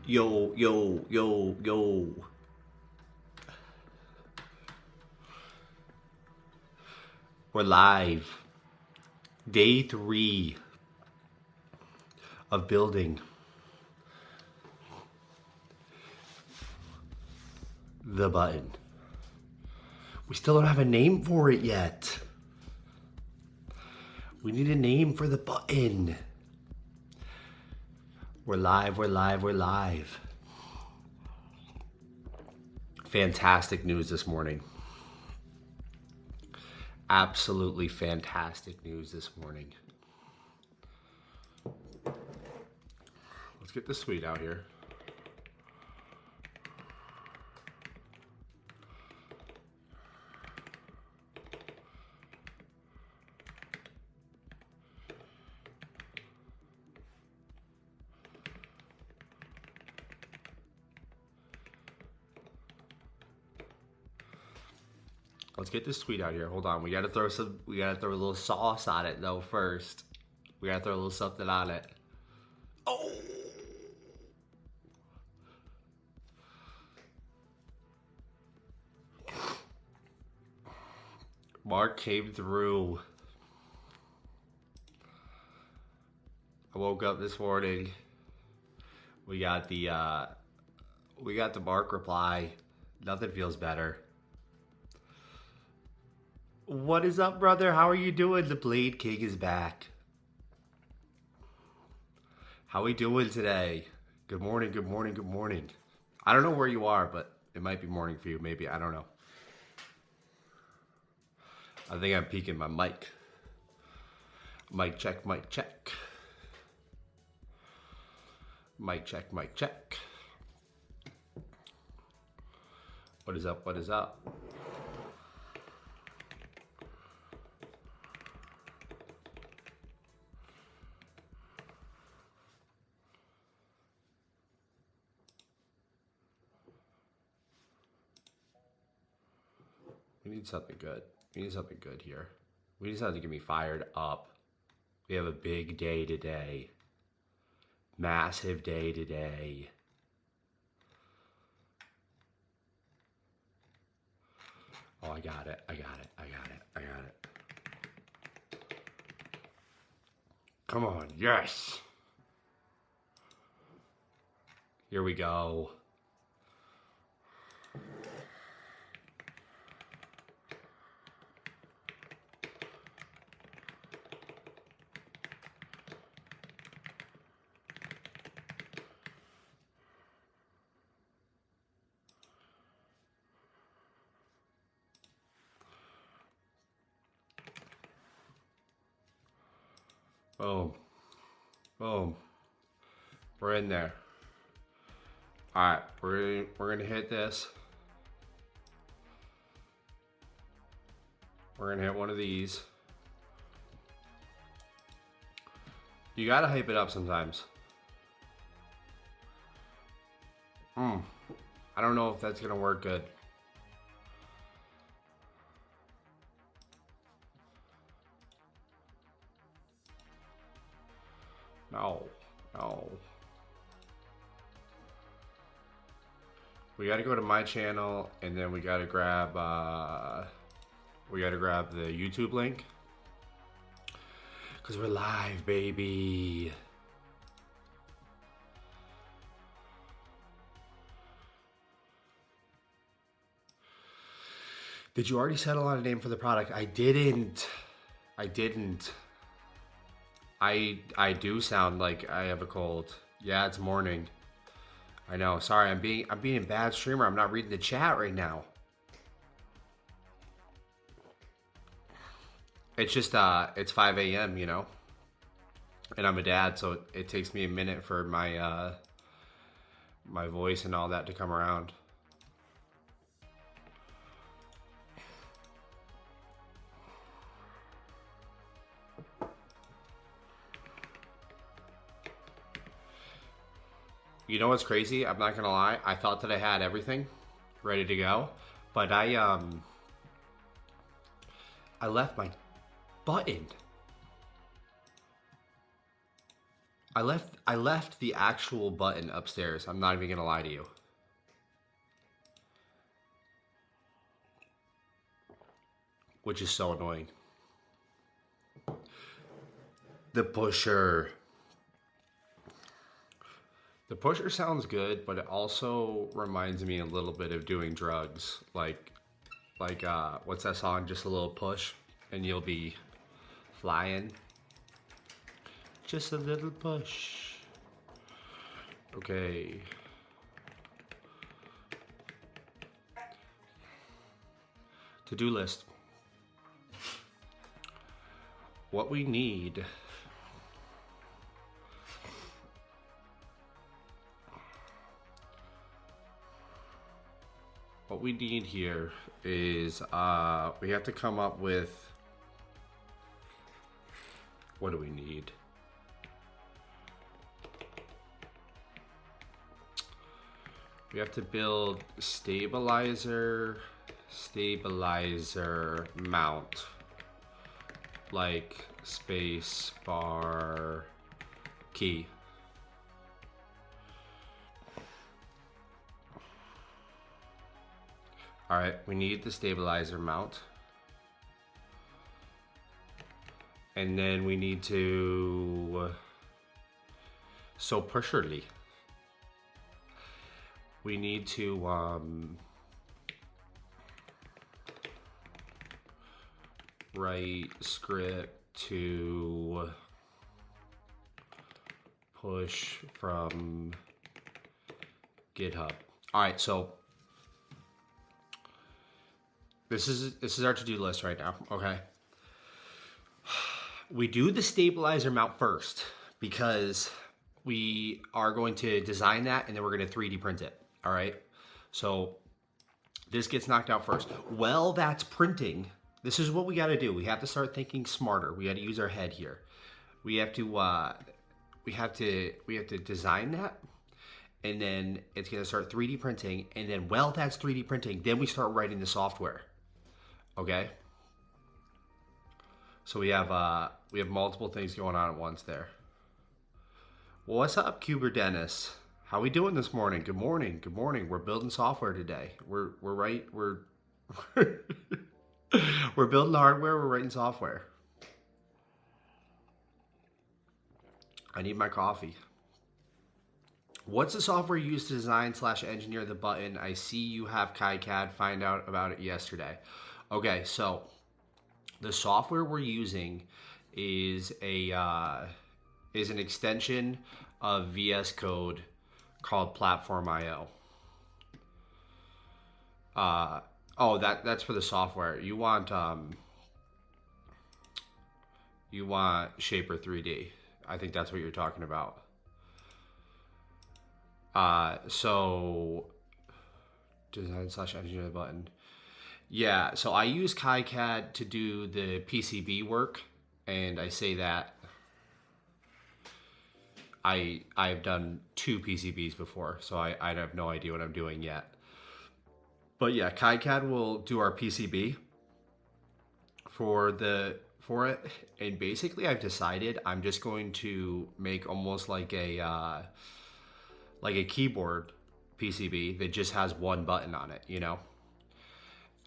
Yo, yo, yo, yo. We're live. Day 3 of building the button. We still don't have a name for it yet. We need a name for the button. We're live, we're live, we're live. Fantastic news this morning. Absolutely fantastic news this morning. Let's get the suite out here. Let's get this sweet out here. Hold on. We gotta throw a little sauce on it though first. We gotta throw a little something on it. Oh! Mark came through. I woke up this morning. We got the Mark reply. Nothing feels better. What is up, brother? How are you doing? The Blade King is back. How we doing today? Good morning, good morning, good morning. I don't know where you are, but it might be morning for you, maybe. I don't know. I think I'm peeking my mic. Mic check, mic check. Mic check, mic check. What is up, what is up? We need something good. We need something good here. We need something to get me fired up. We have a big day today. Massive day today. Oh, I got it. I got it. I got it. I got it. Come on. Yes. Here we go. Boom. Boom. We're in there. All right, we're gonna hit this. We're gonna hit one of these. You gotta hype it up sometimes. I don't know if that's gonna work good. No, no. We gotta go to my channel and then we gotta grab the YouTube link. Cause we're live, baby. Did you already settle on a name for the product? I didn't. I do sound like I have a cold. Yeah, it's morning. I know. Sorry, I'm being a bad streamer. I'm not reading the chat right now. It's just it's 5 a.m., you know? And I'm a dad, so it takes me a minute for my my voice and all that to come around. You know what's crazy? I'm not gonna lie. I thought that I had everything ready to go, but I left my button. I left the actual button upstairs. I'm not even gonna lie to you. Which is so annoying. The pusher. The pusher sounds good, but it also reminds me a little bit of doing drugs. Like what's that song? Just a little push and you'll be flying. Just a little push. Okay. To-do list. What we need. What we need here is we have to come up with, what do we need? We have to build stabilizer mount, like space bar key. All right, we need the stabilizer mount. And then we need to, so pusherly. We need to write script to push from GitHub. All right, so this is our to-do list right now, okay? We do the stabilizer mount first because we are going to design that and then we're going to 3D print it, all right? So this gets knocked out first. Well, that's printing. This is what we got to do. We have to start thinking smarter. We got to use our head here. We have to design that, and then it's going to start 3D printing, and then while that's 3D printing, then we start writing the software. Okay? So we have multiple things going on at once there. Well, what's up, Kubernetes? How we doing this morning? Good morning. Good morning. We're building software today. We're we're building hardware, we're writing software. I need my coffee. What's the software used to design / engineer the button? I see you have KiCad. Find out about it yesterday. Okay, so the software we're using is an extension of VS Code called Platform.io. Oh, that's for the software. You want Shaper 3D. I think that's what you're talking about. So design / engineer the button. Yeah, so I use KiCad to do the PCB work, and I say that I've done 2 PCBs before, so I have no idea what I'm doing yet. But yeah, KiCad will do our PCB for it, and basically I've decided I'm just going to make almost like a keyboard PCB that just has one button on it, you know?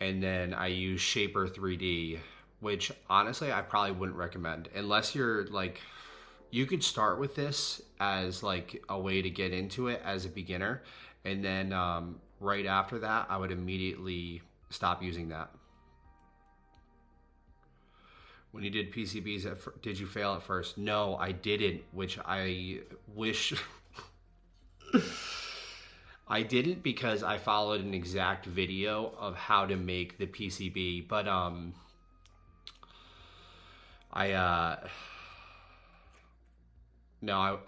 And then I use Shaper 3D, which honestly I probably wouldn't recommend unless you're like, you could start with this as like a way to get into it as a beginner, and then right after that I would immediately stop using that. When you did PCBs, did you fail at first? No, I didn't, which I wish I didn't, because I followed an exact video of how to make the PCB, but I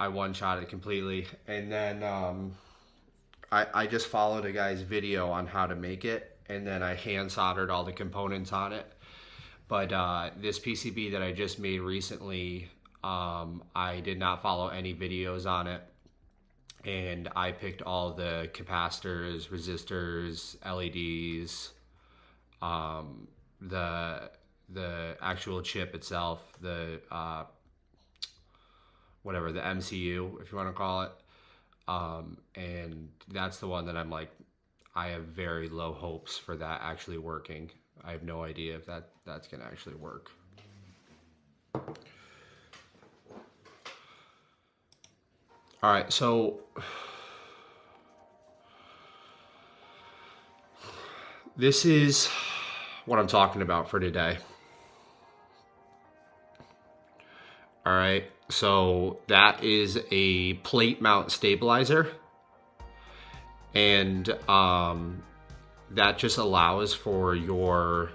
one-shot it completely, and then I just followed a guy's video on how to make it, and then I hand soldered all the components on it. But this PCB that I just made recently, I did not follow any videos on it, and I picked all the capacitors, resistors, LEDs, the actual chip itself, the whatever, the MCU, if you want to call it. And that's the one that I'm like, I have very low hopes for that actually working. I have no idea if that's going to actually work. All right, so this is what I'm talking about for today. All right, so that is a plate mount stabilizer, and that just allows for your,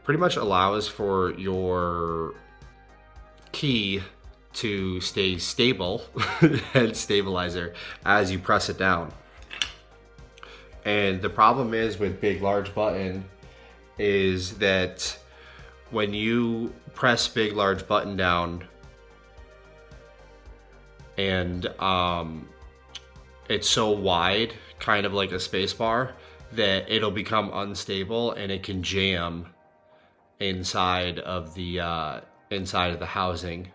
pretty much allows for your key to stay stable and stabilizer as you press it down. And the problem is with big large button is that when you press big large button down and it's so wide, kind of like a space bar, that it'll become unstable and it can jam inside of the housing.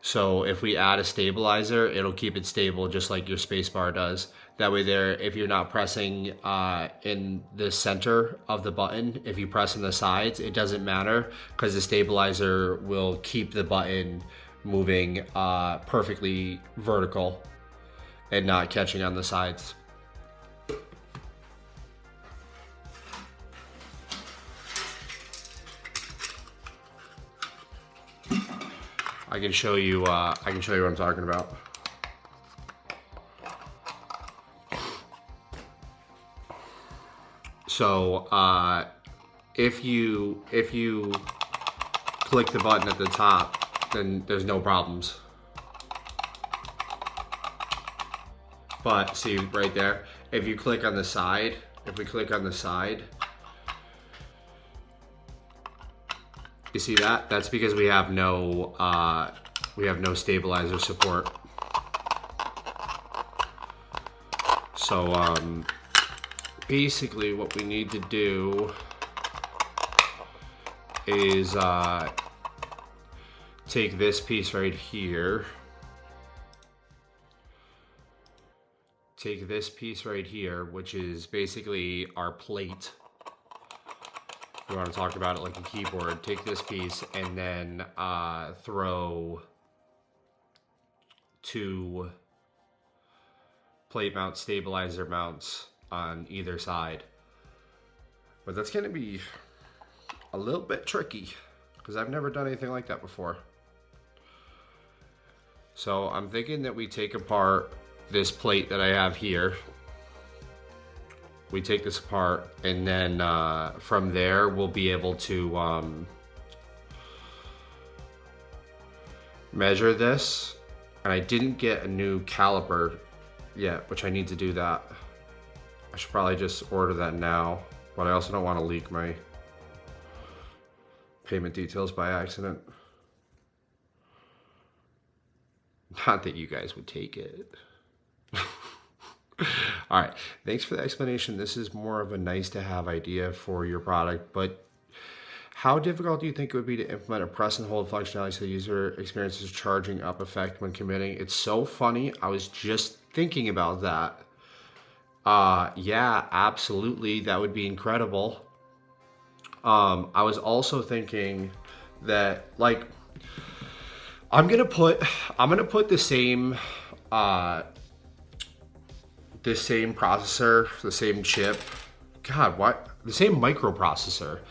So if we add a stabilizer, it'll keep it stable just like your space bar does. That way there, if you're not pressing in the center of the button, if you press on the sides, it doesn't matter because the stabilizer will keep the button moving perfectly vertical and not catching on the sides. I can show you what I'm talking about. So if you click the button at the top, then there's no problems. But see right there, if you click on the side, if we click on the side, you see that? That's because we have no stabilizer support. So basically what we need to do is take this piece right here. Take this piece right here, which is basically our plate. You want to talk about it like a keyboard. Take this piece and then throw 2 plate mount stabilizer mounts on either side. But that's going to be a little bit tricky because I've never done anything like that before. So I'm thinking that we take apart this plate that I have here. We take this apart and then from there we'll be able to measure this. And I didn't get a new caliper yet, which I need to do that. I should probably just order that now, but I also don't want to leak my payment details by accident. Not that you guys would take it. All right, thanks for the explanation. This is more of a nice to have idea for your product, but how difficult do you think it would be to implement a press and hold functionality so the user experiences charging up effect when committing? It's so funny. I was just thinking about that. Yeah, absolutely. That would be incredible. I was also thinking that, like, I'm gonna put the same processor, the same chip. God, what? The same microprocessor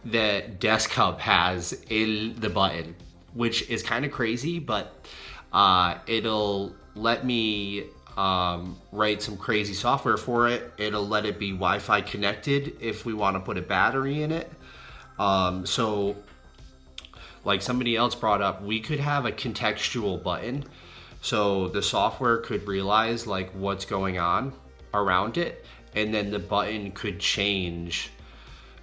that Desktop has in the button, which is kind of crazy, but it'll let me write some crazy software for it. It'll let it be Wi-Fi connected if we want to put a battery in it. So like somebody else brought up, we could have a contextual button. So the software could realize like what's going on around it, and then the button could change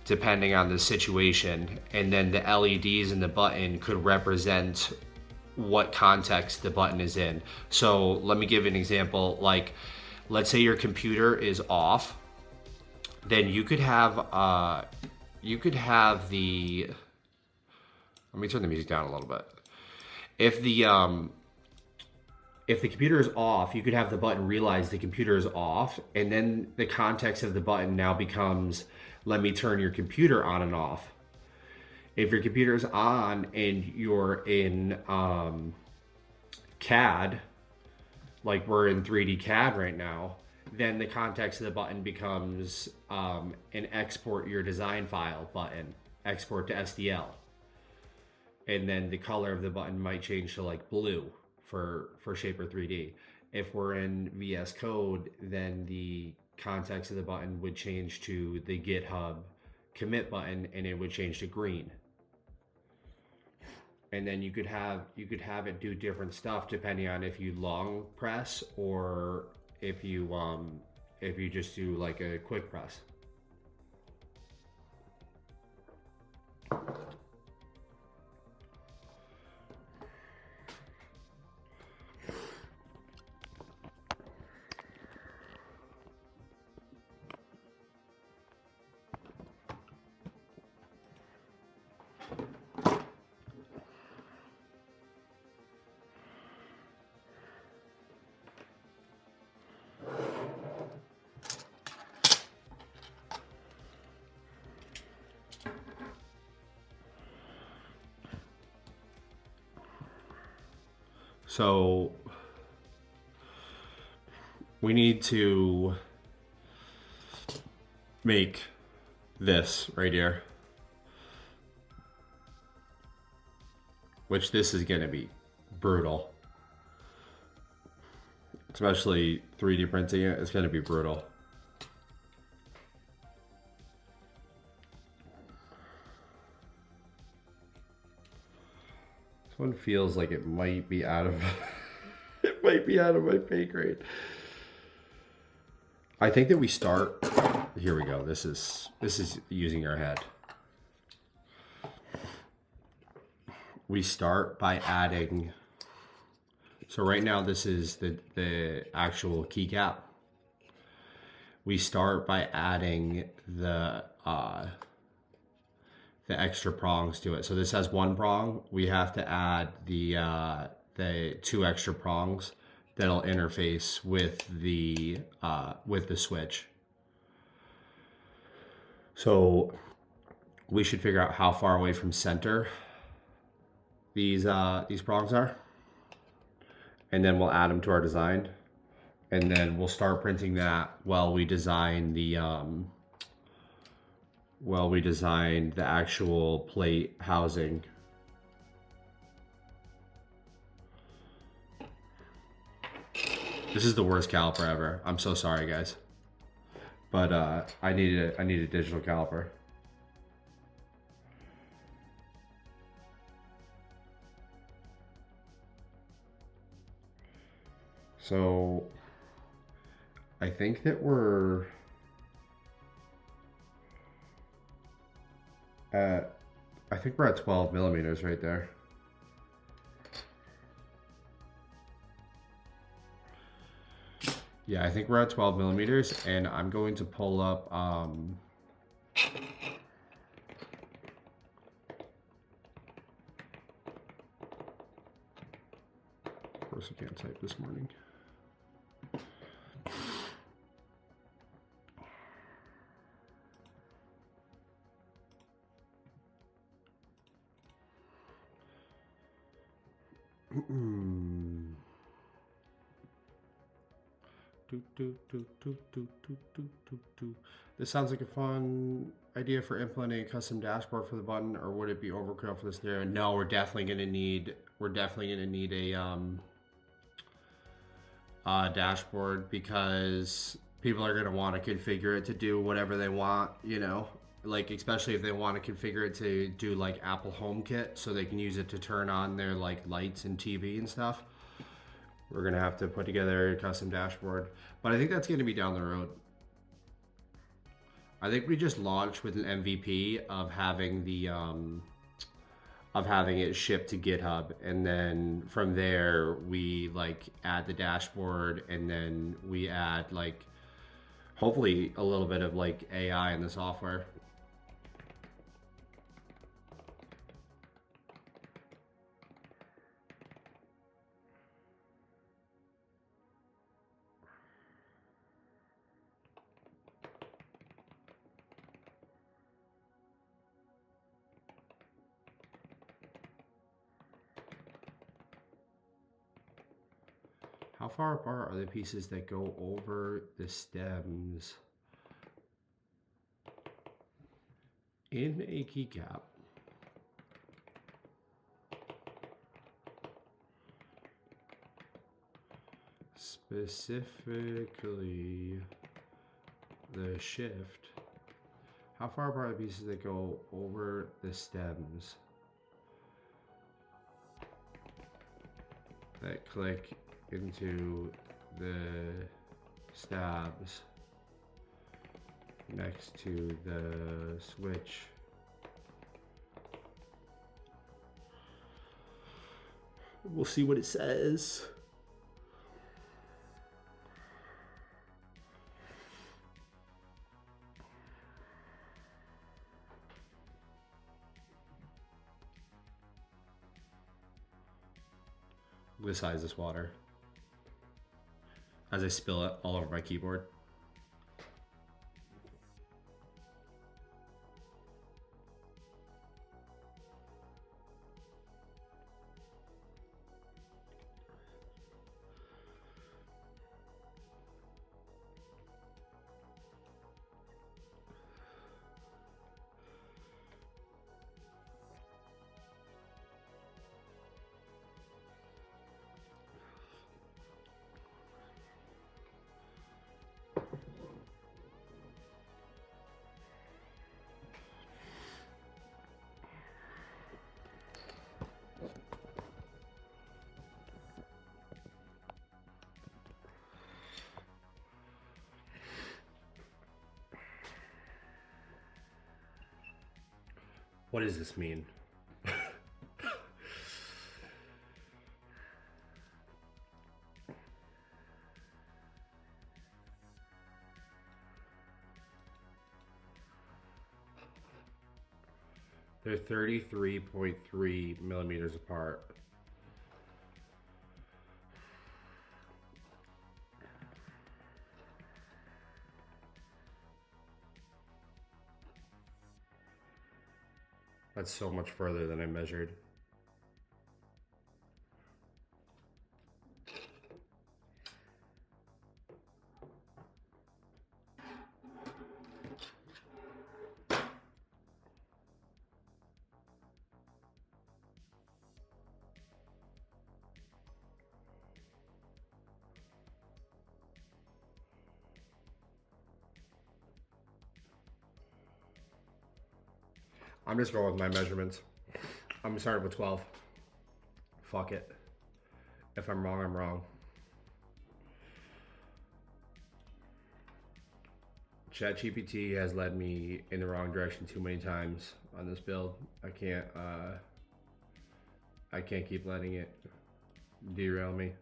depending on the situation. And then the LEDs in the button could represent what context the button is in. So let me give an example. Like, let's say your computer is off, then you could have the, let me turn the music down a little bit. if the computer is off, you could have the button realize the computer is off, and then the context of the button now becomes, let me turn your computer on and off. If your computer is on and you're in CAD, like we're in 3D CAD right now, then the context of the button becomes an export your design file button, export to SDL. And then the color of the button might change to like blue for Shaper 3D. If we're in VS Code, then the context of the button would change to the GitHub commit button, and it would change to green. And then you could have it do different stuff depending on if you long press or if you just do like a quick press. So we need to make this right here, which this is going to be brutal, especially 3D printing it. It's going to be brutal. One feels like it might be out of it might be out of my pay grade. I think that we start, here we go. This is using our head. We start by adding, so right now this is the actual keycap. We start by adding the extra prongs to it. So this has one prong. We have to add the 2 extra prongs that'll interface with the switch. So we should figure out how far away from center these prongs are, and then we'll add them to our design, and then we'll start printing that while we design the actual plate housing. This is the worst caliper ever. I'm so sorry, guys. But I need a digital caliper. So I think that we're at 12 millimeters right there. Yeah, I think we're at 12 millimeters, and I'm going to pull up of course I can't type this morning. This sounds like a fun idea for implementing a custom dashboard for the button, or would it be overkill for this scenario? No, we're definitely gonna need a dashboard, because people are gonna want to configure it to do whatever they want, you know, like especially if they want to configure it to do like Apple HomeKit, so they can use it to turn on their like lights and TV and stuff. We're gonna have to put together a custom dashboard, but I think that's gonna be down the road. I think we just launched with an MVP of having it shipped to GitHub, and then from there we like add the dashboard, and then we add like hopefully a little bit of like AI in the software. How far apart are the pieces that go over the stems in a keycap? Specifically the shift. How far apart are the pieces that go over the stems that click into the stabs next to the switch? We'll see what it says. Look at the size of this water as I spill it all over my keyboard. What does this mean? They're 33.3 millimeters apart. That's so much further than I measured. I'm just going with my measurements. I'm starting with 12. Fuck it. If I'm wrong, I'm wrong. ChatGPT has led me in the wrong direction too many times on this build. I can't keep letting it derail me.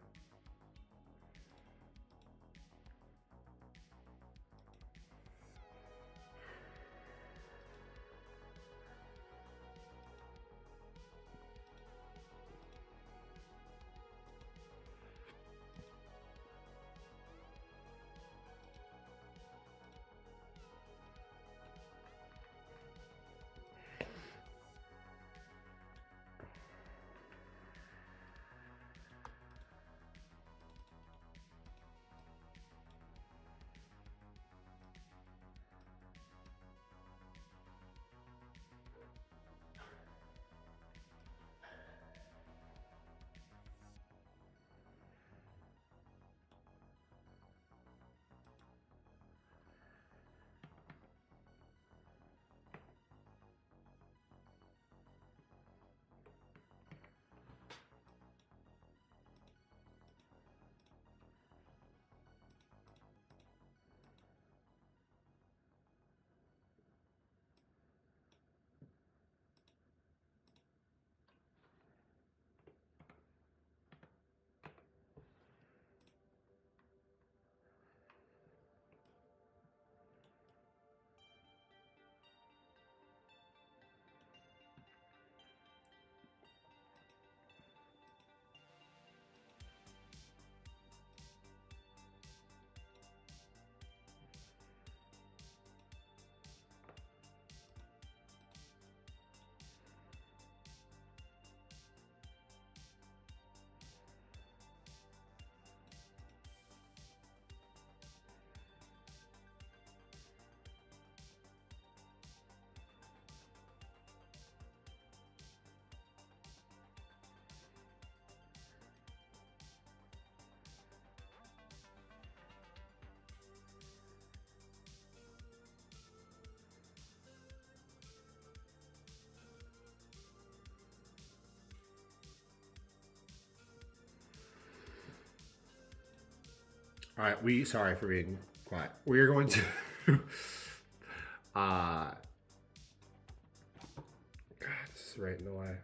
All right, sorry for being quiet. We are going to, God, this is right in the way.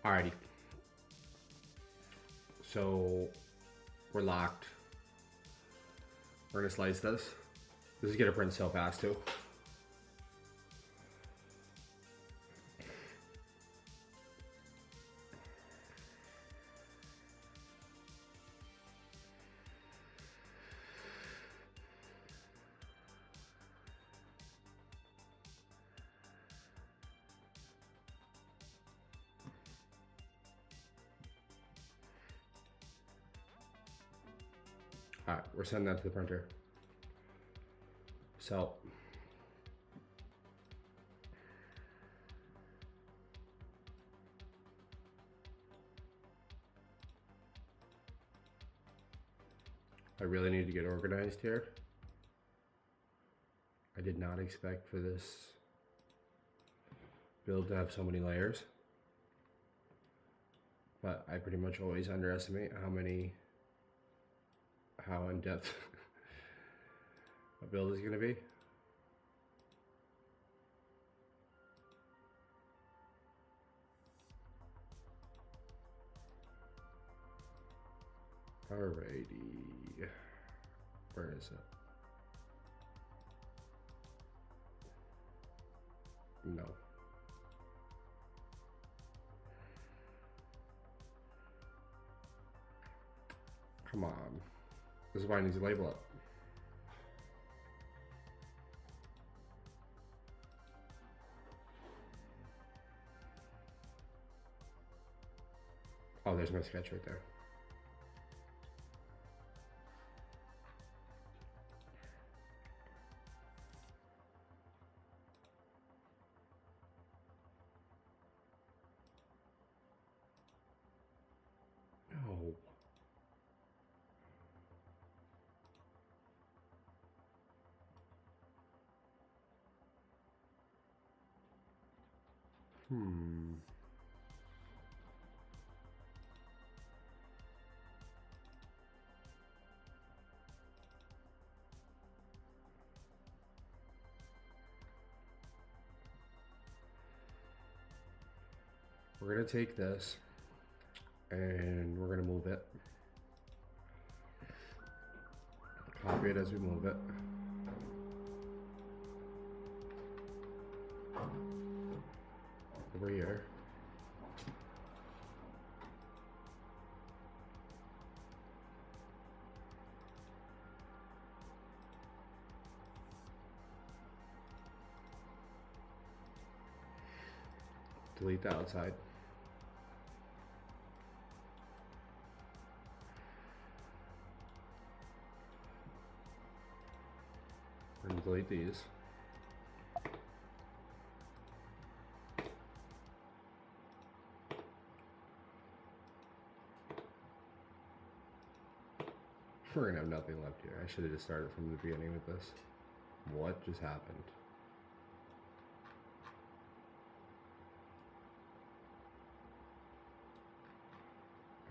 Alrighty. So we're locked. We're gonna slice this. This is gonna print so fast too. All right, we're sending that to the printer. So I really need to get organized here. I did not expect for this build to have so many layers, but I pretty much always underestimate how in depth a build is going to be. Alrighty, where is it? No. Come on. This is why I need to label it. Oh, there's my sketch right there. No. We're gonna take this and we're gonna move it. Copy it as we move it. Over here. Delete the outside. We're gonna delete these. We're gonna have nothing left here. I should have just started from the beginning with this. What just happened?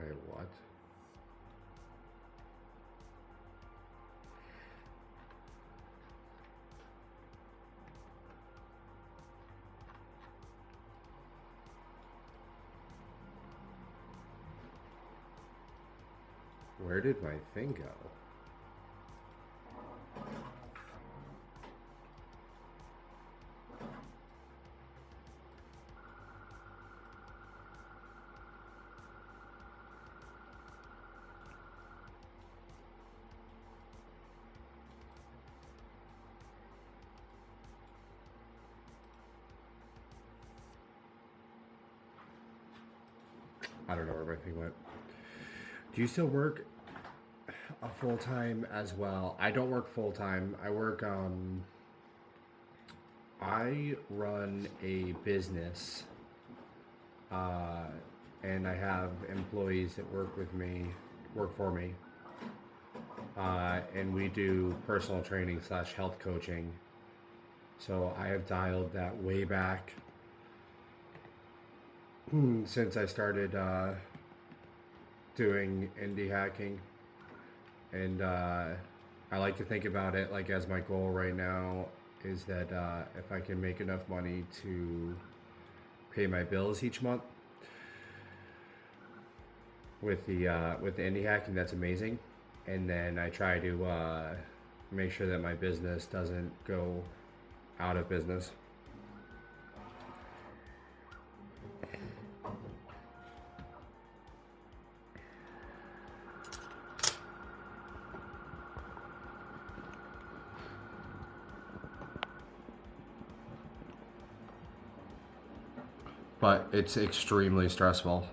Wait, what? Where did my thing go? I don't know where my thing went. Do you still work a full-time as well? I don't work full-time. I work, I run a business, and I have employees that work for me, and we do personal training / health coaching. So I have dialed that way back since I started doing indie hacking, and I like to think about it like as my goal right now is that if I can make enough money to pay my bills each month with the indie hacking, that's amazing. And then I try to make sure that my business doesn't go out of business. But it's extremely stressful.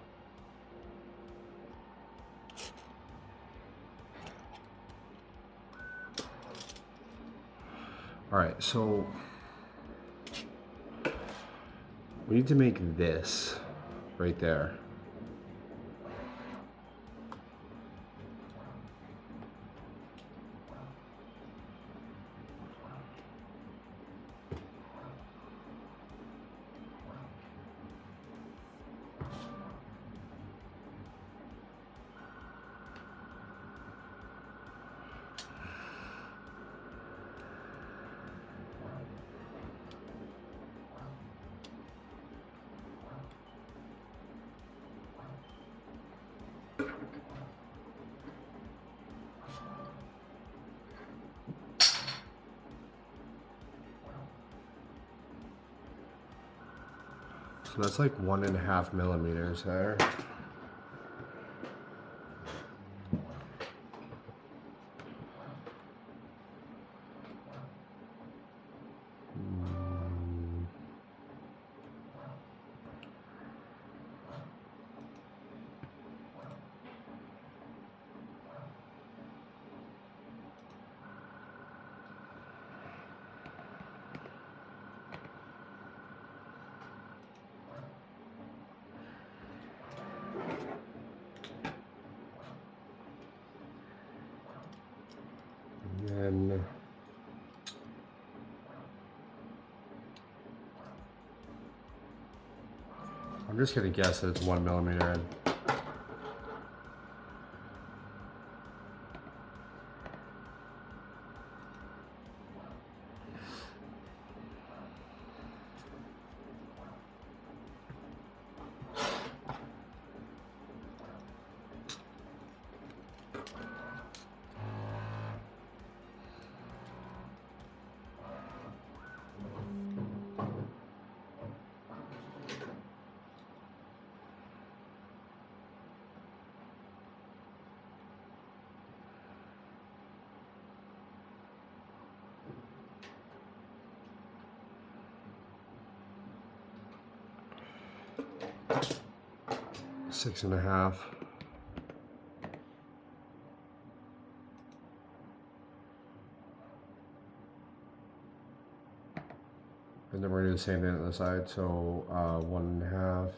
All right, so we need to make this right there. So that's like 1.5 millimeters there. And I'm just gonna guess that it's 1 millimeter in. Six and a half. And then we're gonna do the same thing on the side. So 1.5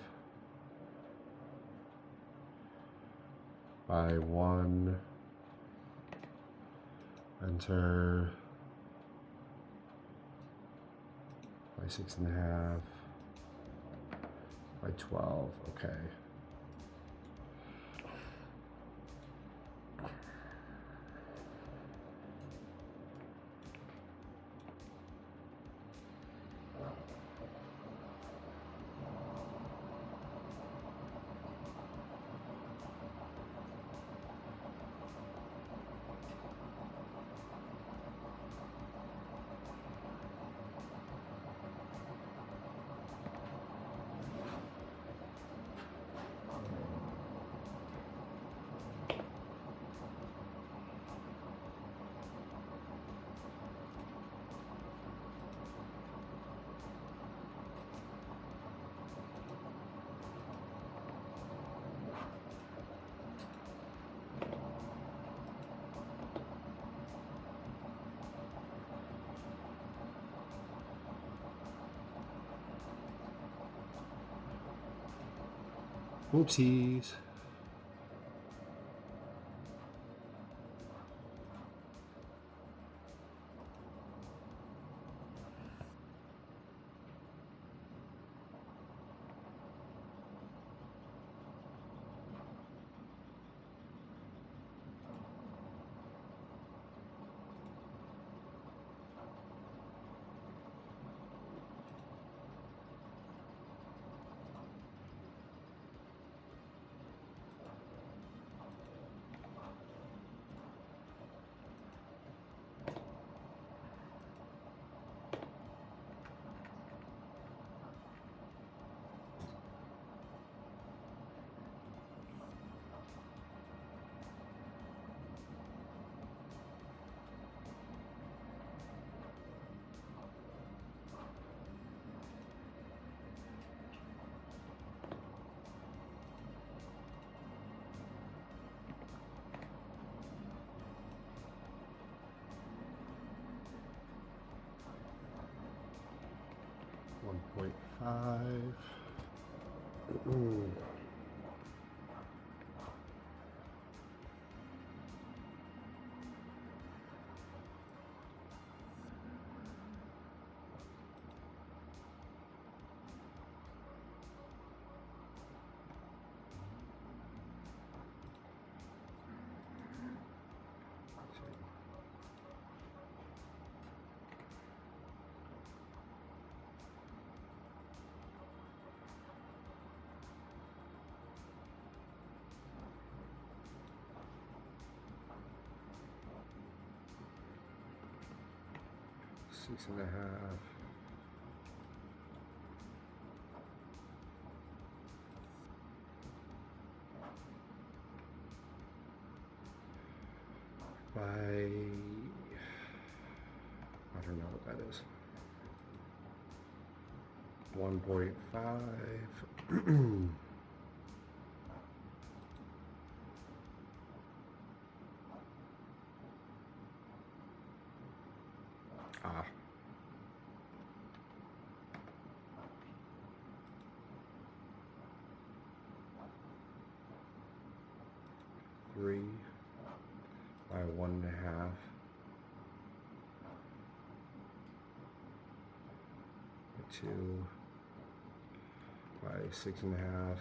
by 1. Enter by 6.5 by 12. Okay. Whoopsies. $1.5. Six and a half. By, I don't know what that is. 1.5. Ah. Three by 1.5. Two by 6.5.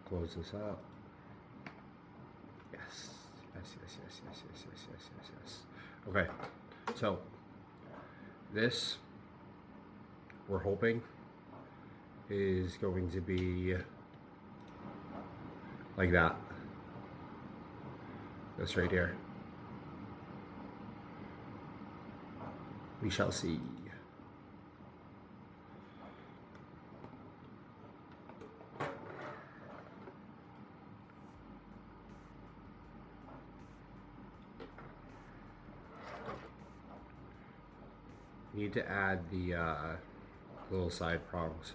Close this up. Yes. Yes. Okay. So this, we're hoping, is going to be like that. This right here. We shall see. Need to add the little side prongs.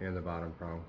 And the bottom prong.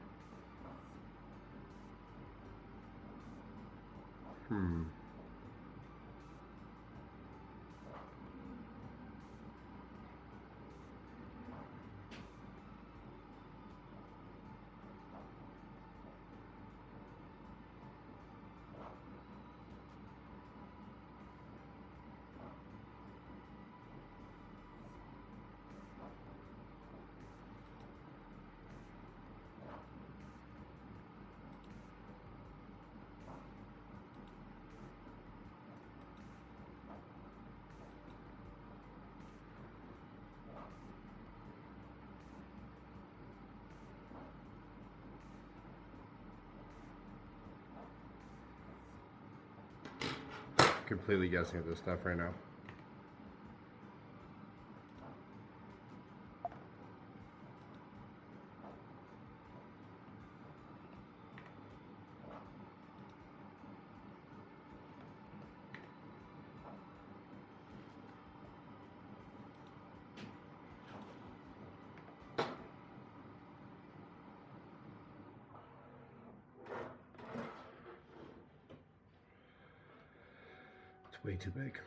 Completely guessing at this stuff right now. Way too big.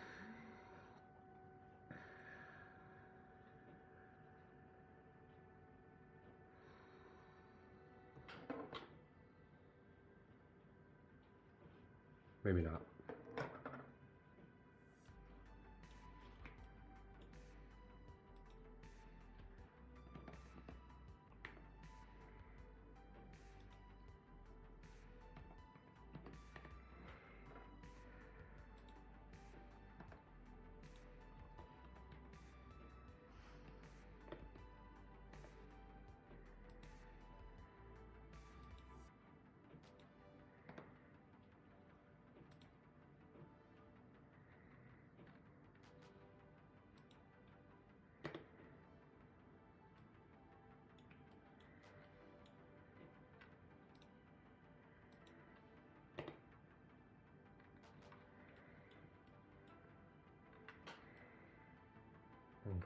Maybe not.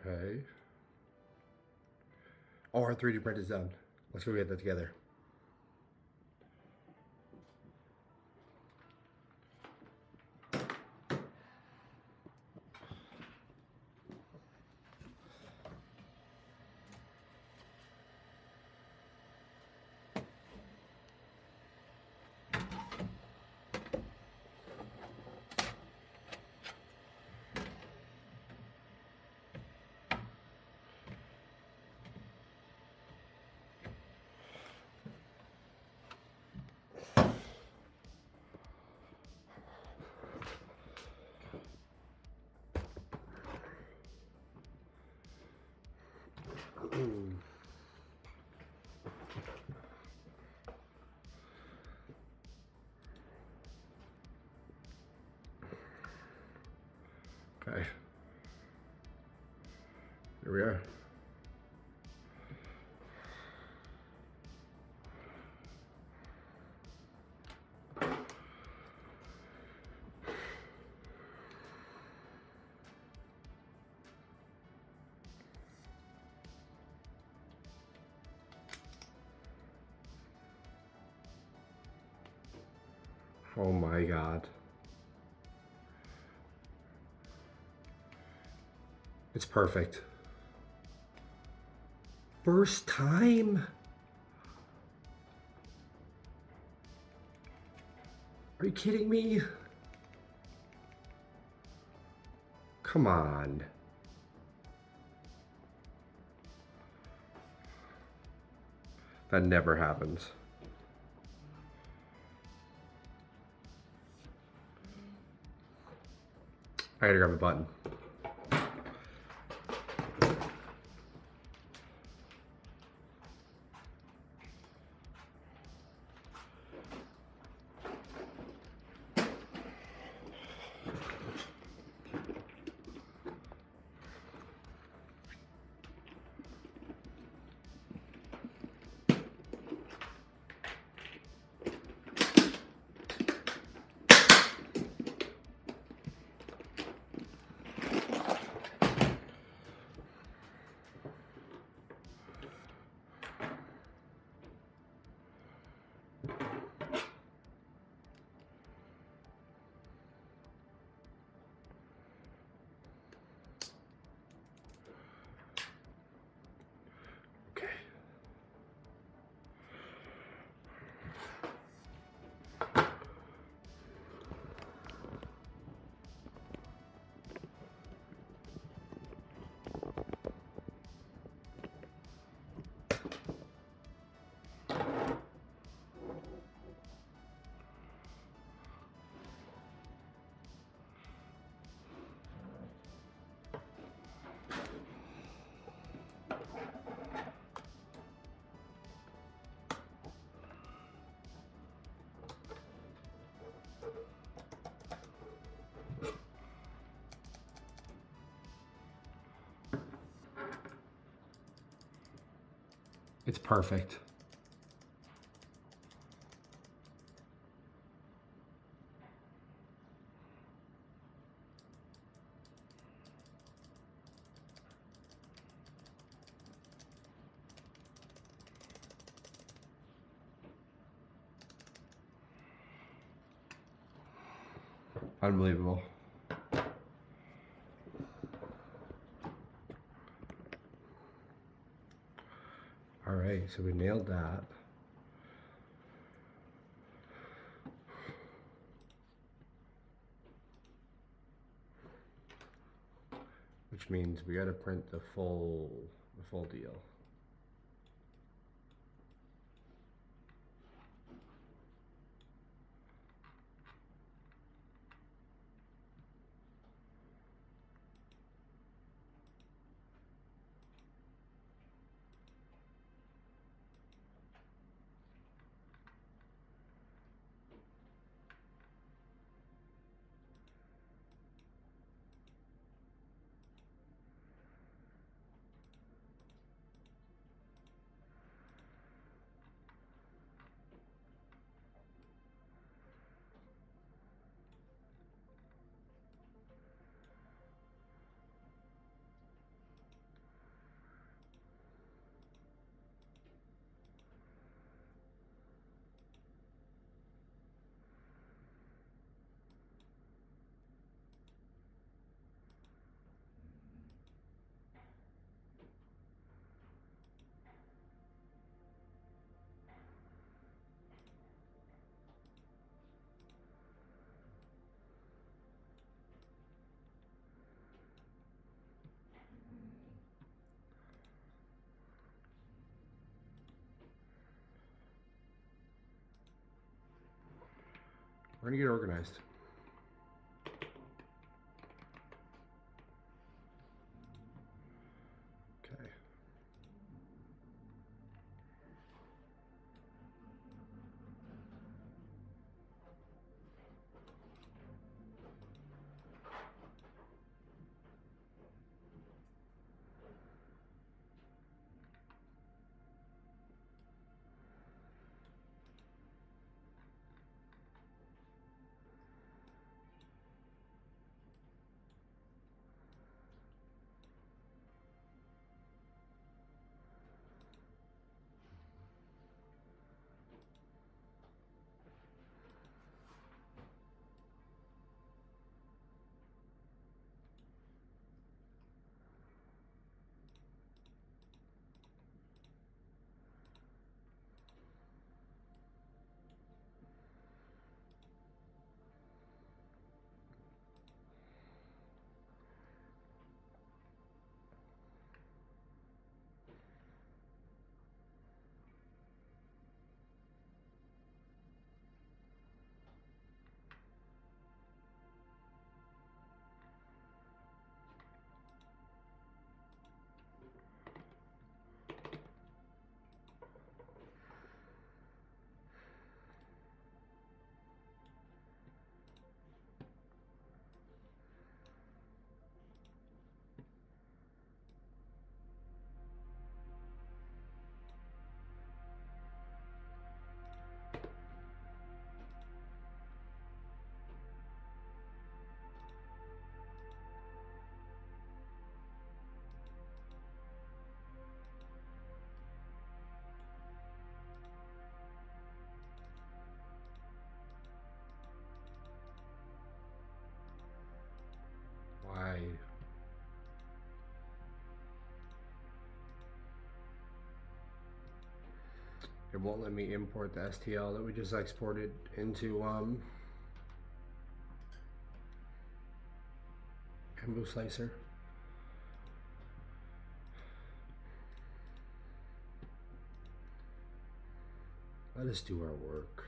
Okay. Oh, our 3D print is done. Let's go get that together. Okay. Here we are. Oh my God. It's perfect. First time? Are you kidding me? Come on. That never happens. I gotta grab a button. It's perfect. Unbelievable. right, so we nailed that. Which means we got to print the full deal. We're gonna get organized. Okay. Why? It won't let me import the STL that we just exported into Embo Slicer. Let us do our work.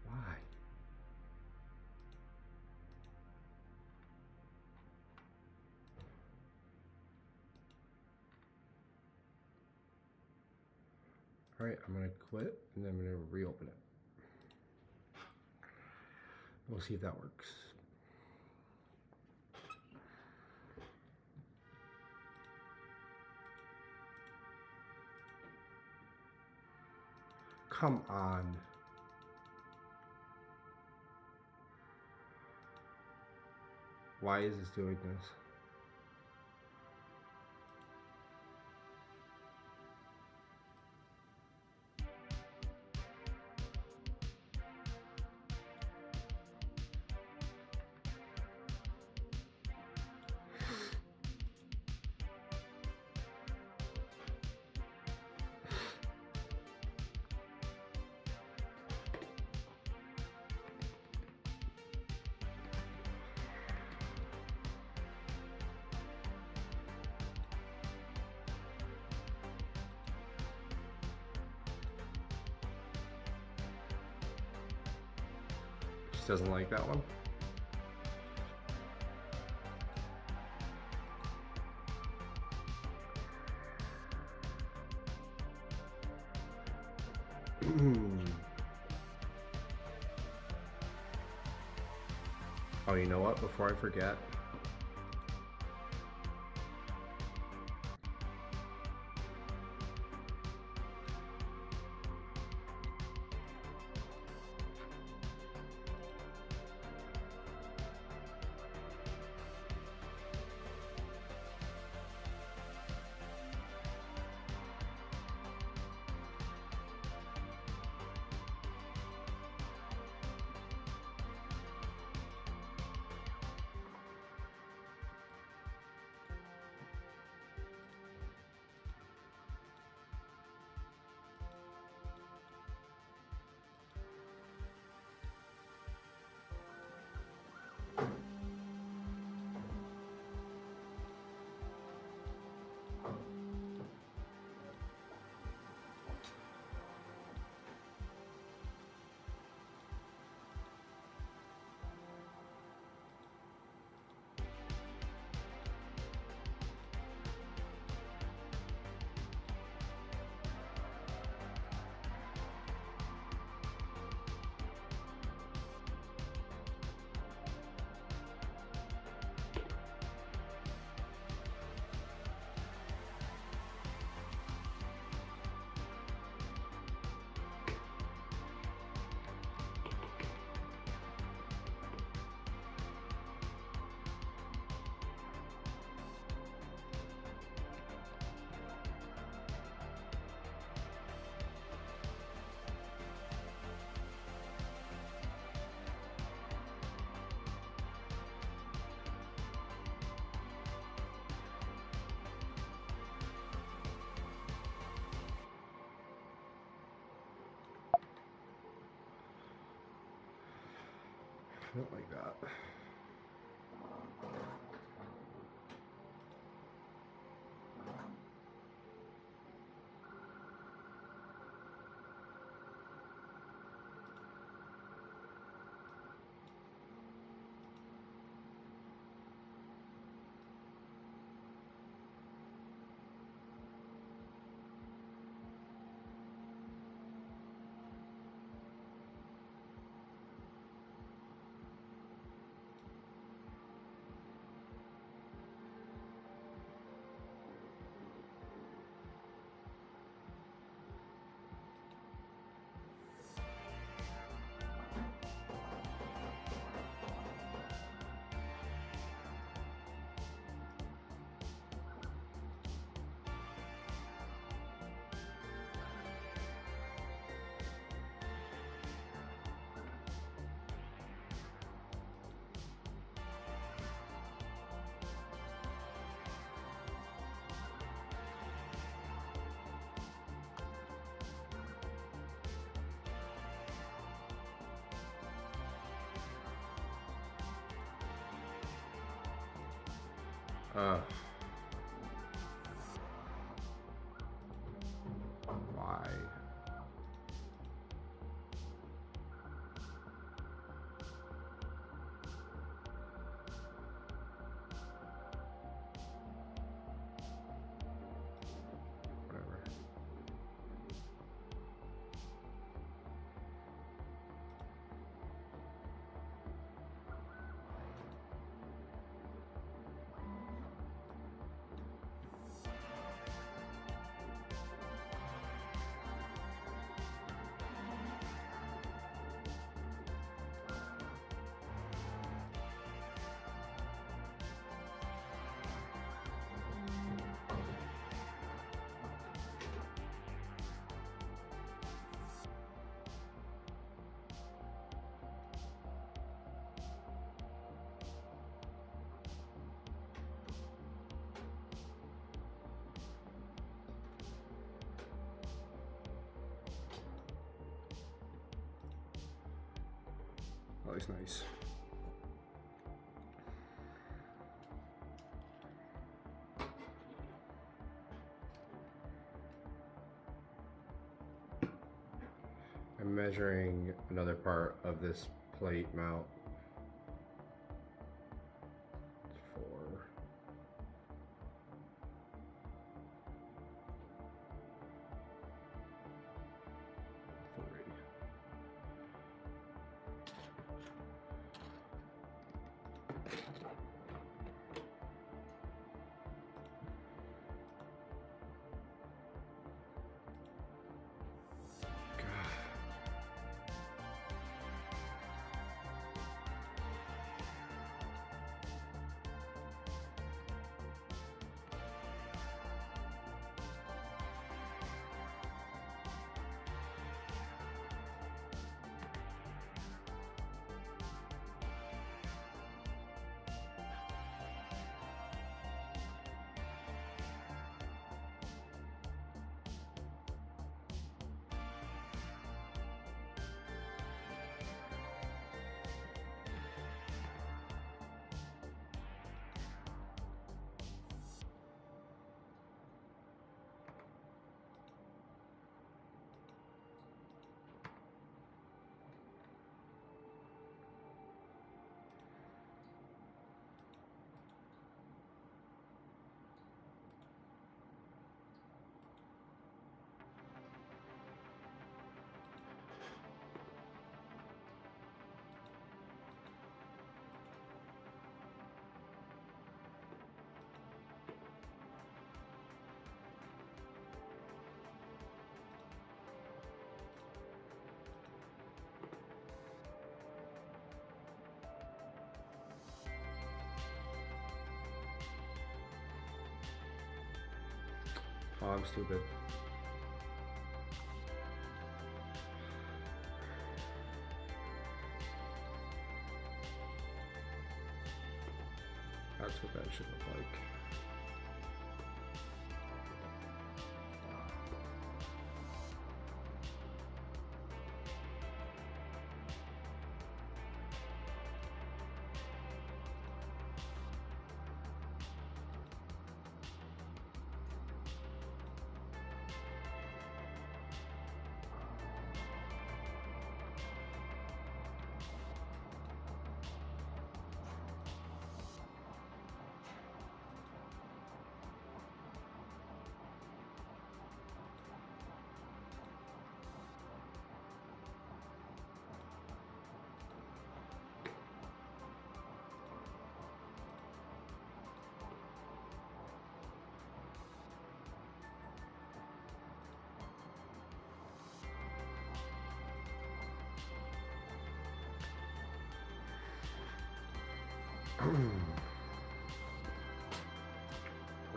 Why? All right, I'm gonna quit and then I'm gonna reopen it. We'll see if that works. Come on. Why is this doing this? doesn't like that one. Oh, you know what? Before I forget, I don't like that. Why? Whatever. That looks nice. I'm measuring another part of this plate mount. 4. 3. Oh, I'm stupid. That's what that should look like.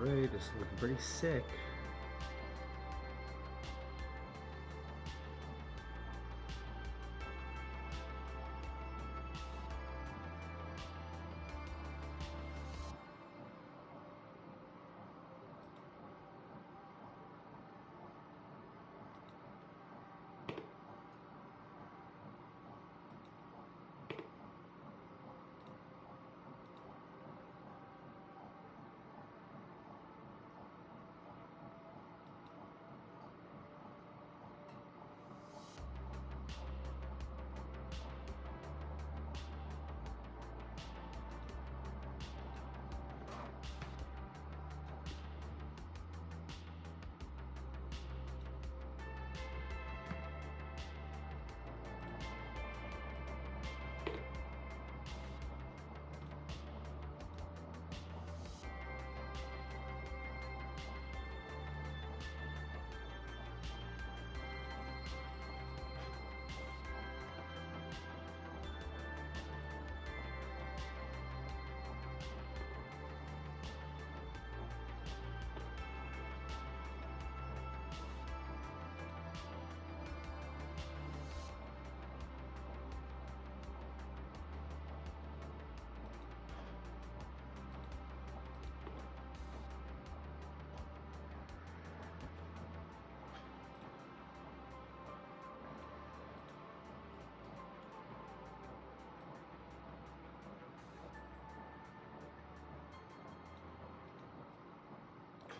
Alright, this is looking pretty sick.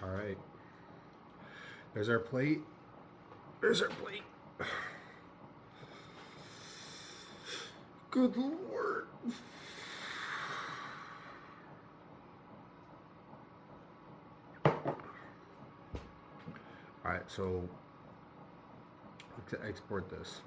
All right. There's our plate. There's our plate. Good Lord. Alright, so let's export this.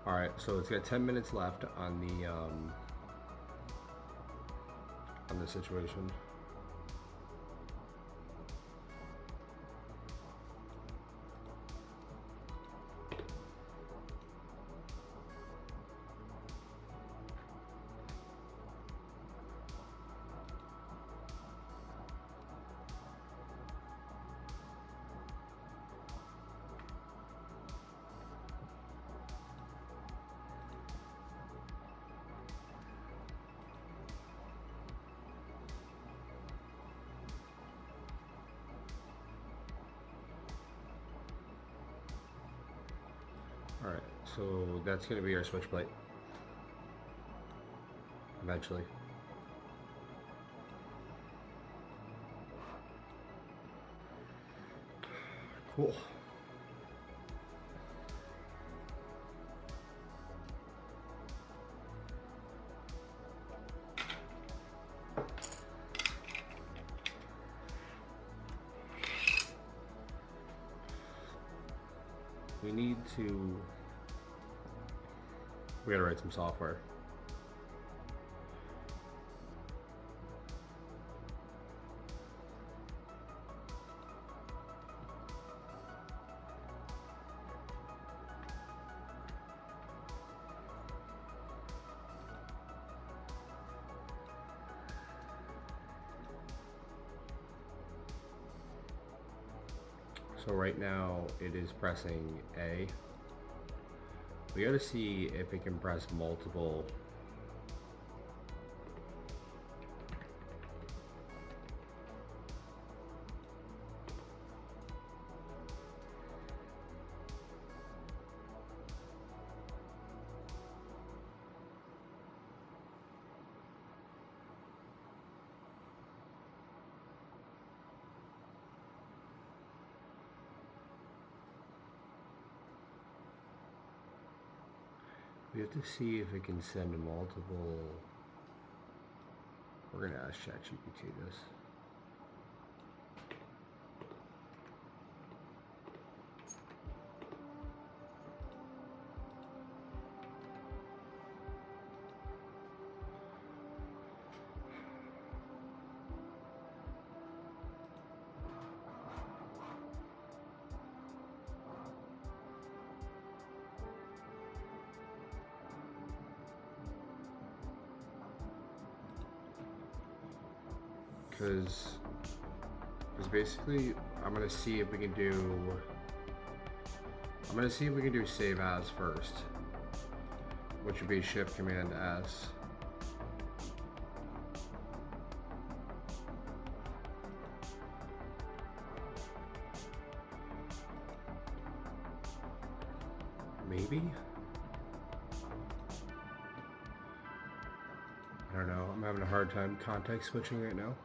All right, so it's got 10 minutes left on the situation. All right, so that's going to be our switch plate eventually. Cool. We gotta write some software. So right now it is pressing A. We gotta see if it can press multiple. We have to see if it can send multiple. We're gonna ask ChatGPT this. Because basically I'm gonna see if we can do save as first, which would be Shift Command S. Maybe? I don't know, I'm having a hard time context switching right now.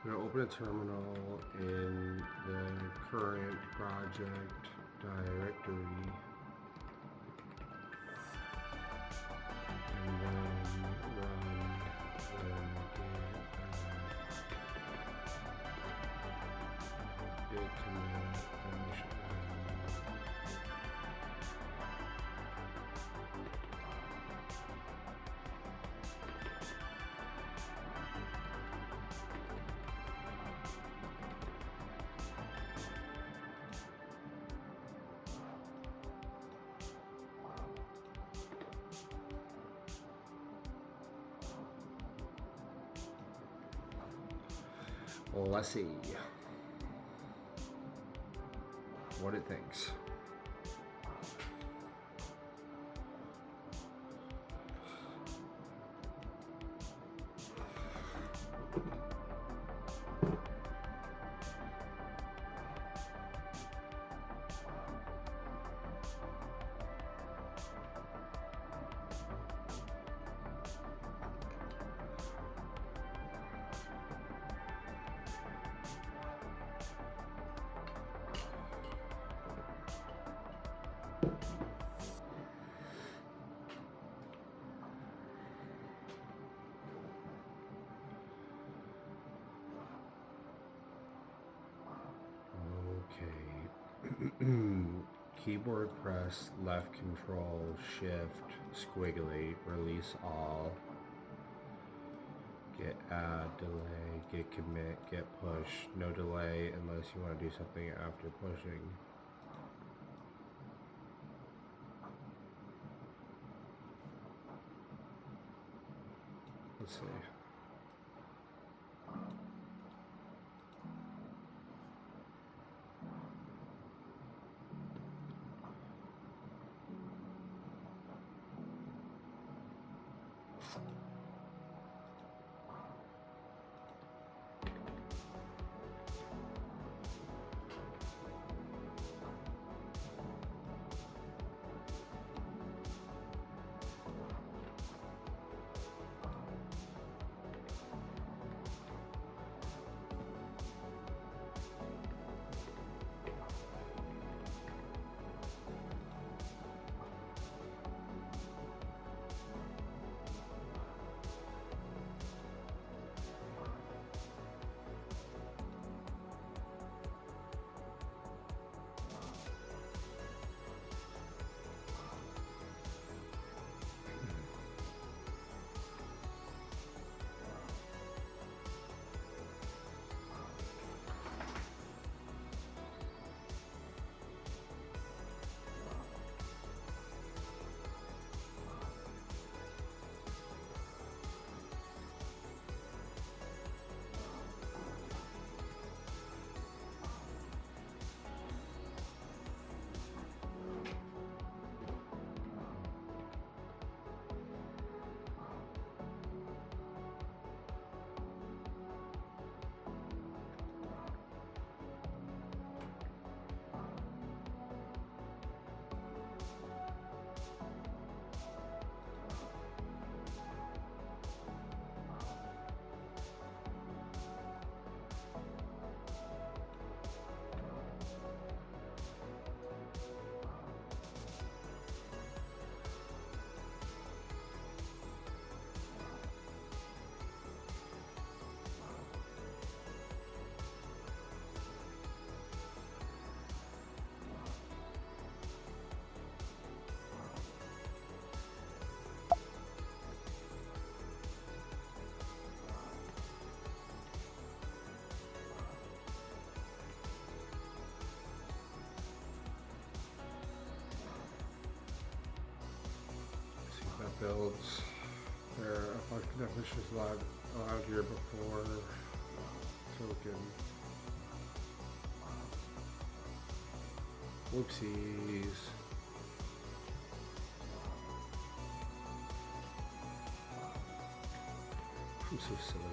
I'm going to open a terminal in the current project directory. And then run the git commit dash let's see what it thinks. Keyboard press left control shift squiggly, release all, git add, delay, git commit, git push, no delay unless you want to do something after pushing. Let's see. Builds there a function definition is allowed here before token. Whoopsies. I'm so silly.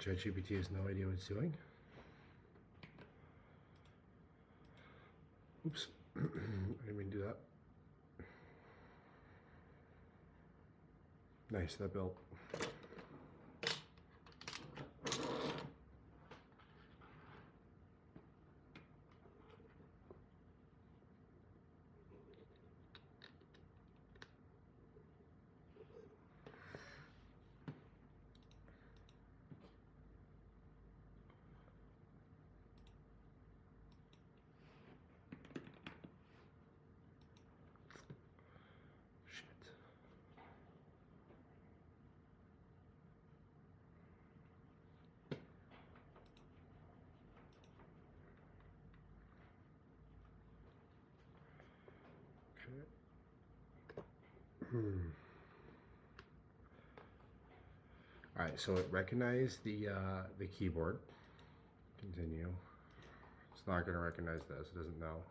ChatGPT has no idea what it's doing. Oops, I didn't mean to do that. Nice, that built. All right, so it recognized the keyboard. Continue. It's not going to recognize this. It doesn't know.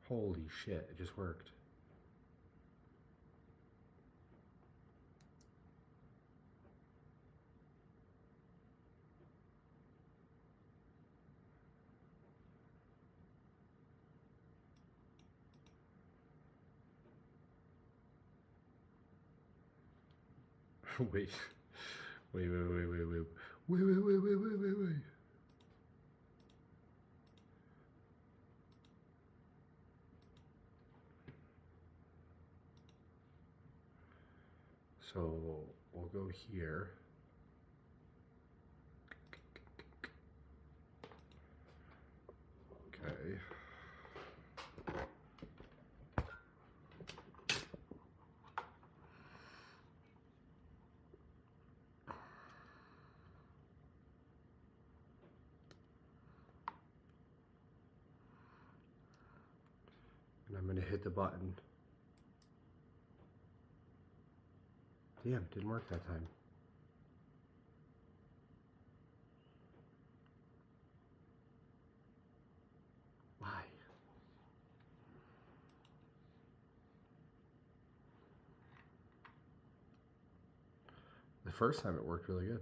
Holy shit! It just worked. Wait. Wait. So we'll go here. Okay. And I'm going to hit the button. Damn, didn't work that time. Why? The first time it worked really good.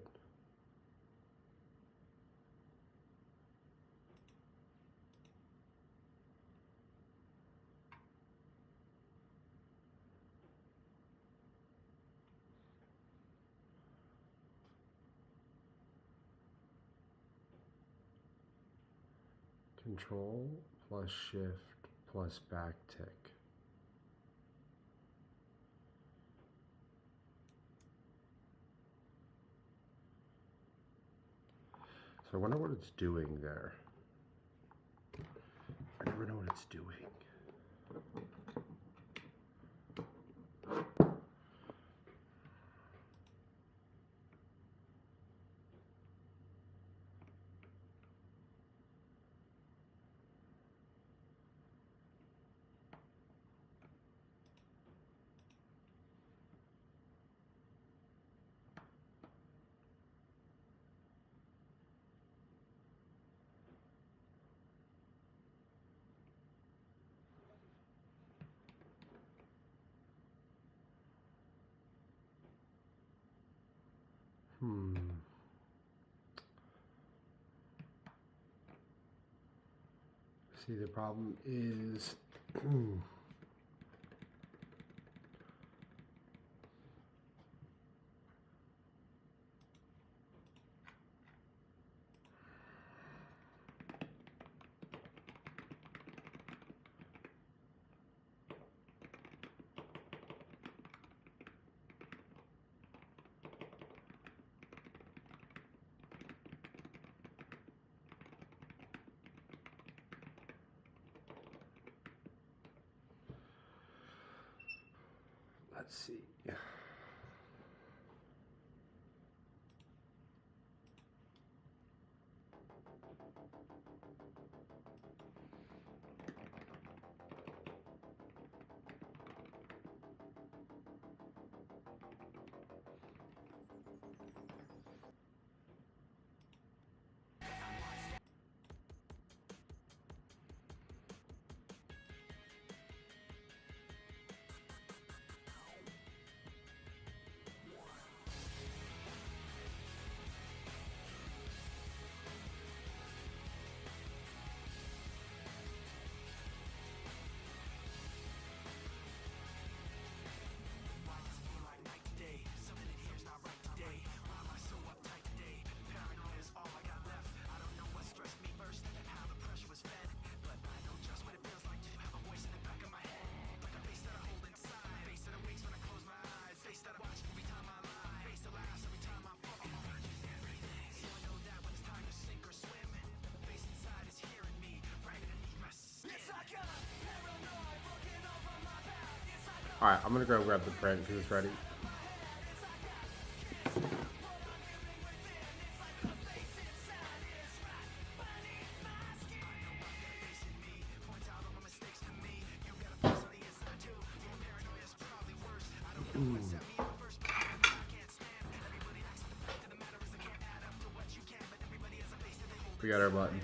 Control plus shift plus back tick. So I wonder what it's doing there. I never know what it's doing. See, the problem is let's see. Alright, I'm gonna go grab the print because it's ready. We got our button.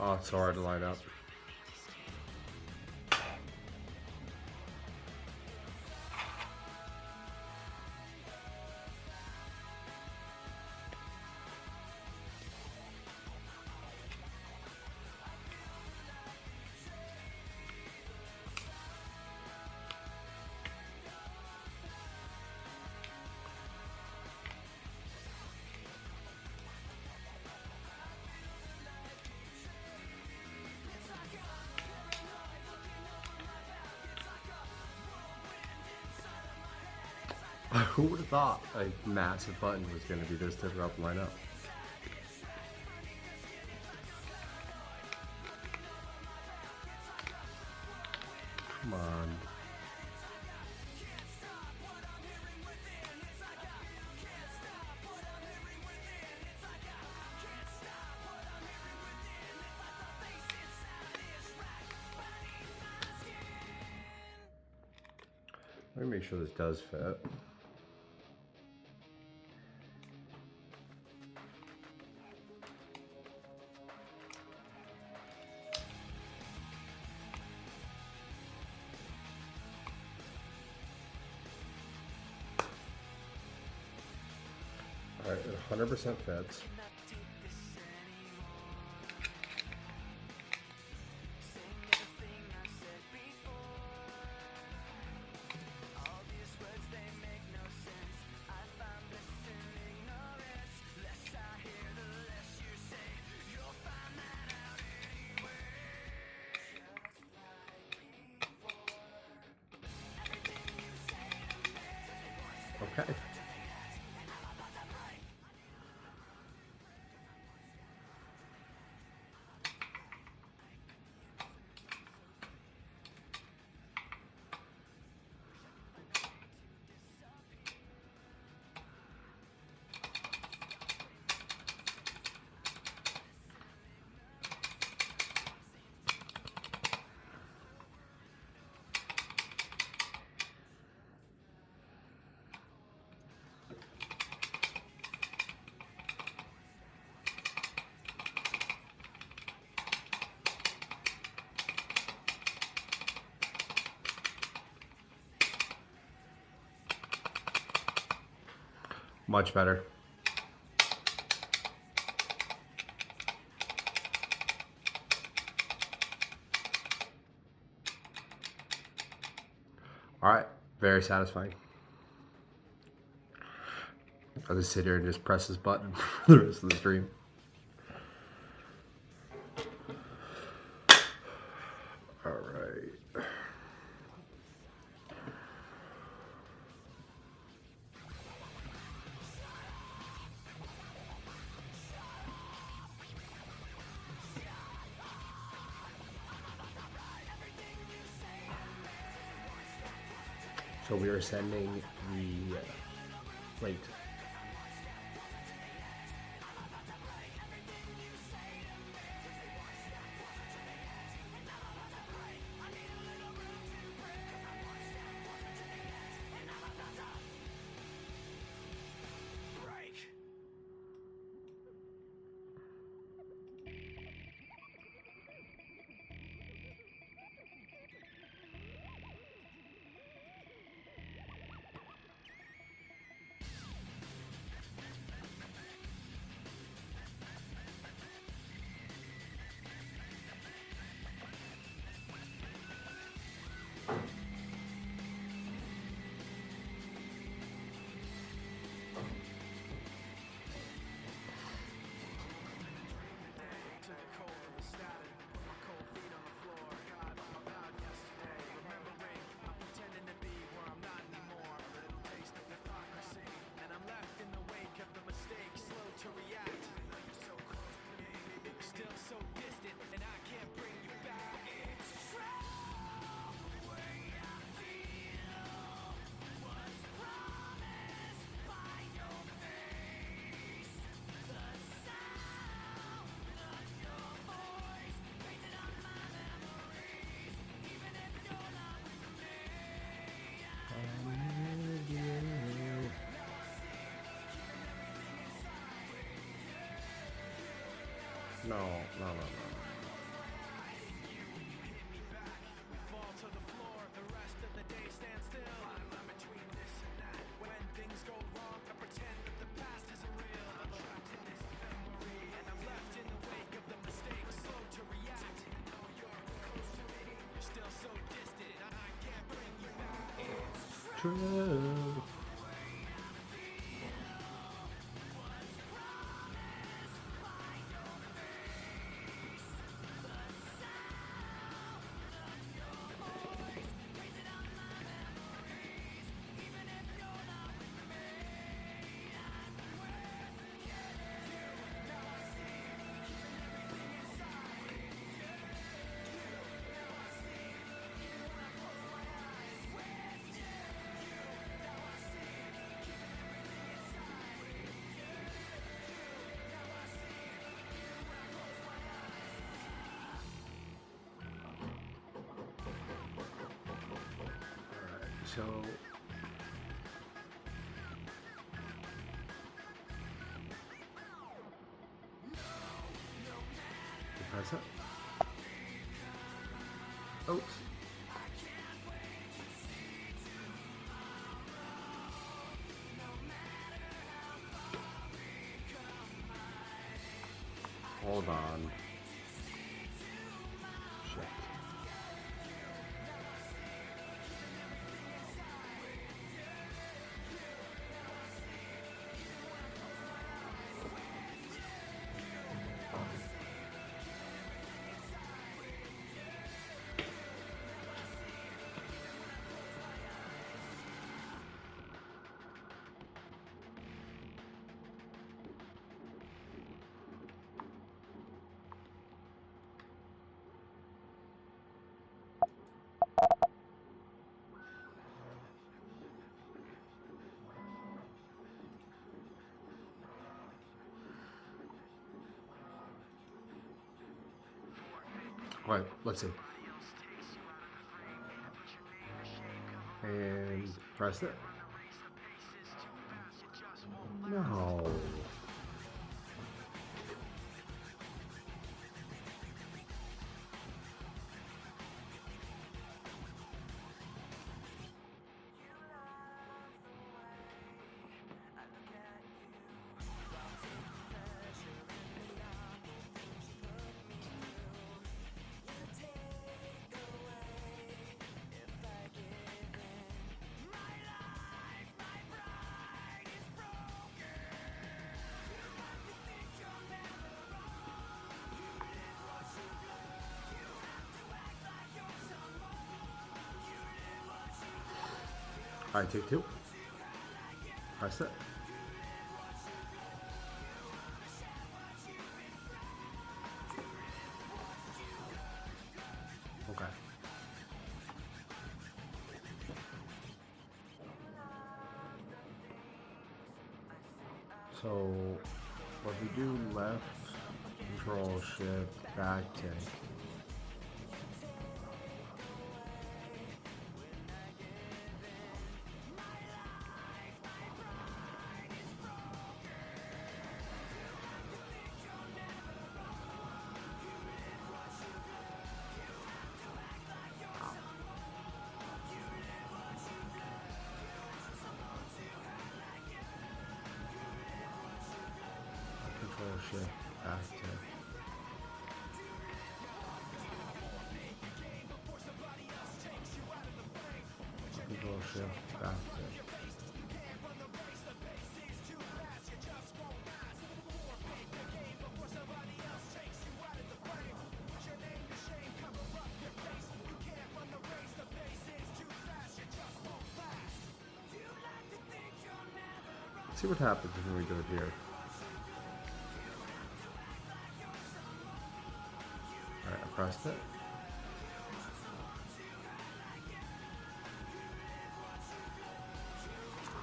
Oh, it's so hard to line up. Who would have thought a massive button was going to be this difficult to line up? Come on. Let me make sure this does fit. Alright, it 100% fits. Okay. Much better. All right, very satisfying. I'll just sit here and just press this button for the rest of the stream. All right. So we are sending the plate. no, no. True. So press it. Oops. Hold on. Shit. All right, let's see. And press it. No. All right, take two. Press it. Okay. So what we do left, control shift, back tick. Control shift, back tick. Control shift, back tick. Let's see what happens when we do it here. Alright, I pressed it.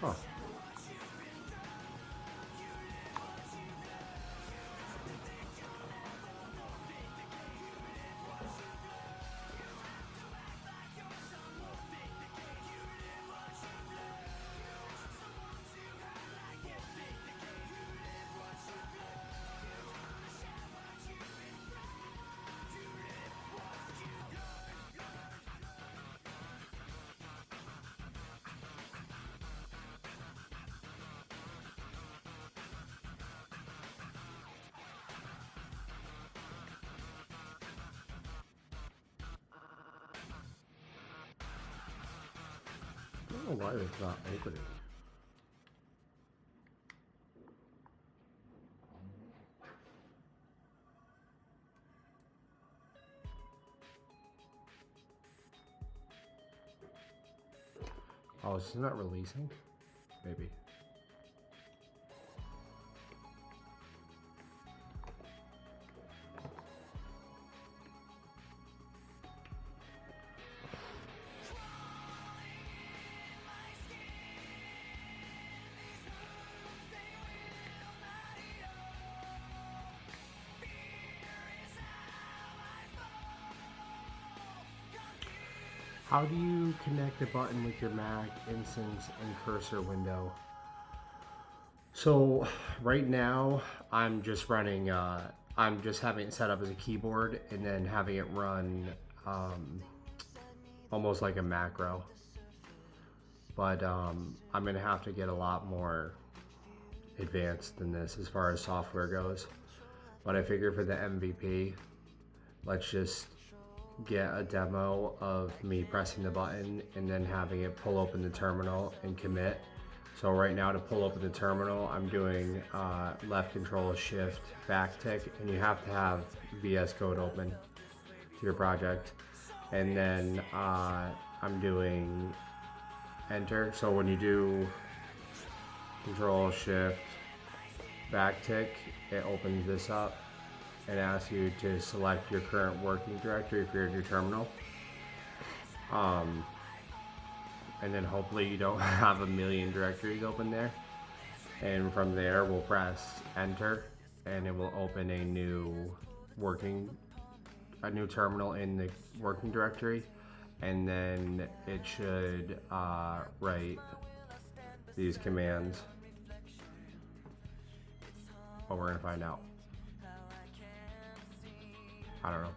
Huh. don't know why it's not opening. Oh, is it not releasing? Maybe. How do you connect the button with your Mac instance and cursor window? So right now I'm just running, I'm just having it set up as a keyboard and then having it run almost like a macro. But I'm gonna have to get a lot more advanced than this as far as software goes. But I figure for the MVP, let's just get a demo of me pressing the button and then having it pull open the terminal and commit. So right now to pull open the terminal, I'm doing left control shift backtick, and you have to have VS Code open to your project. And then I'm doing enter. So when you do control shift backtick, it opens this up and asks you to select your current working directory if you're in your terminal. And then hopefully you don't have a million directories open there. And from there we'll press enter and it will open a new terminal in the working directory. And then it should write these commands. But we're gonna find out. I don't know.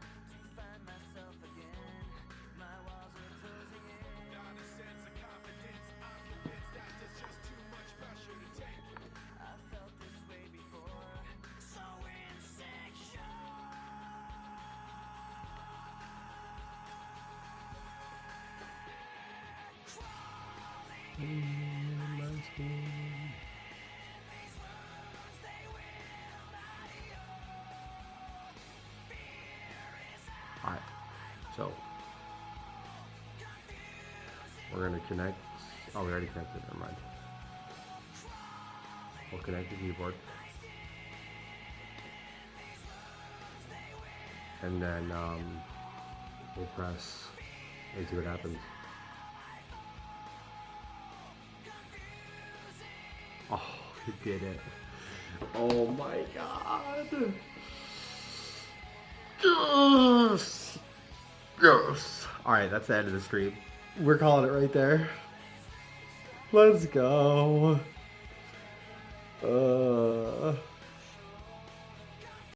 Alright, so we're going to connect. Oh, we already connected, never mind. We'll connect the keyboard. And then we'll press and see what happens. Oh, he did it. Oh my god. Yes. Yes. Alright, that's the end of the stream. We're calling it right there. Let's go.